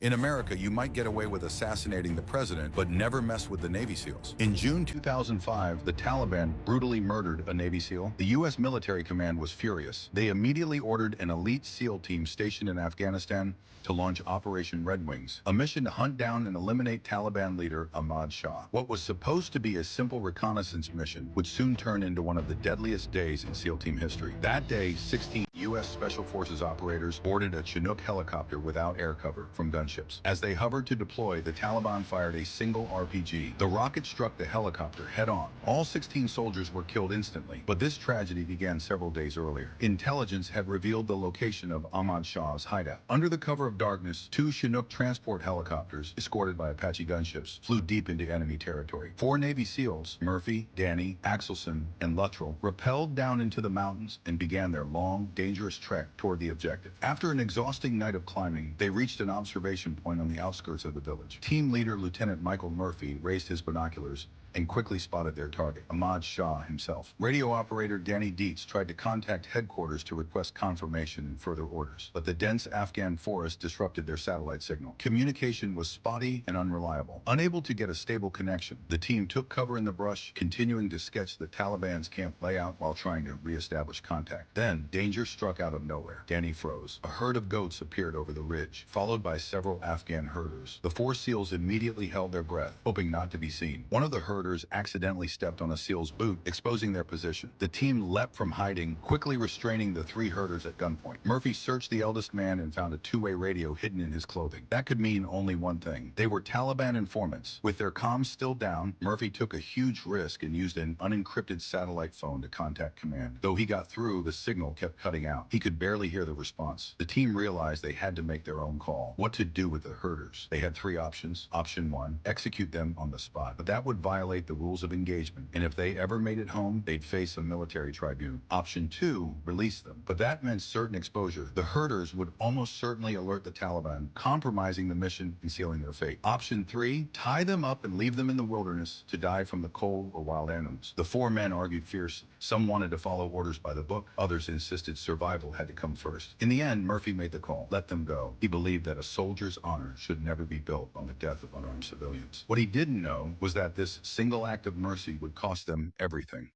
In America, you might get away with assassinating the president, but never mess with the Navy SEALs. In June 2005, the Taliban brutally murdered a Navy SEAL. The U.S. military command was furious. They immediately ordered an elite SEAL team stationed in Afghanistan to launch Operation Red Wings, a mission to hunt down and eliminate Taliban leader Ahmad Shah. What was supposed to be a simple reconnaissance mission would soon turn into one of the deadliest days in SEAL team history. That day, 16 U.S. Special Forces operators boarded a Chinook helicopter without air cover from gunships. As they hovered to deploy, the Taliban fired a single RPG. The rocket struck the helicopter head-on. All 16 soldiers were killed instantly, but this tragedy began several days earlier. Intelligence had revealed the location of Ahmad Shah's hideout. Under the cover of darkness, two Chinook transport helicopters, escorted by Apache gunships, flew deep into enemy territory. Four Navy SEALs, Murphy, Danny, Axelson, and Luttrell, rappelled down into the mountains and began their long, dangerous trek toward the objective. After an exhausting night of climbing, they reached an observation point on the outskirts of the village. Team leader Lieutenant Michael Murphy raised his binoculars and quickly spotted their target, Ahmad Shah himself. Radio operator Danny Dietz tried to contact headquarters to request confirmation and further orders, but the dense Afghan forest disrupted their satellite signal. Communication was spotty and unreliable. Unable to get a stable connection, the team took cover in the brush, continuing to sketch the Taliban's camp layout while trying to reestablish contact. Then, danger struck out of nowhere. Danny froze. A herd of goats appeared over the ridge, followed by several Afghan herders. The four SEALs immediately held their breath, hoping not to be seen. One of the herders accidentally stepped on a SEAL's boot, exposing their position. The team leapt from hiding, quickly restraining the three herders at gunpoint. Murphy searched the eldest man and found a two-way radio hidden in his clothing. That could mean only one thing. They were Taliban informants. With their comms still down, Murphy took a huge risk and used an unencrypted satellite phone to contact command. Though he got through, the signal kept cutting out. He could barely hear the response. The team realized they had to make their own call. What to do with the herders? They had three options. Option one, execute them on the spot. But that would violate the rules of engagement, and if they ever made it home, they'd face a military tribunal. Option two, release them. But that meant certain exposure. The herders would almost certainly alert the Taliban, compromising the mission and sealing their fate. Option three, tie them up and leave them in the wilderness to die from the cold or wild animals. The four men argued fiercely. Some wanted to follow orders by the book, others insisted survival had to come first. In the end, Murphy made the call. Let them go. He believed that a soldier's honor should never be built on the death of unarmed civilians. What he didn't know was that this single act of mercy would cost them everything.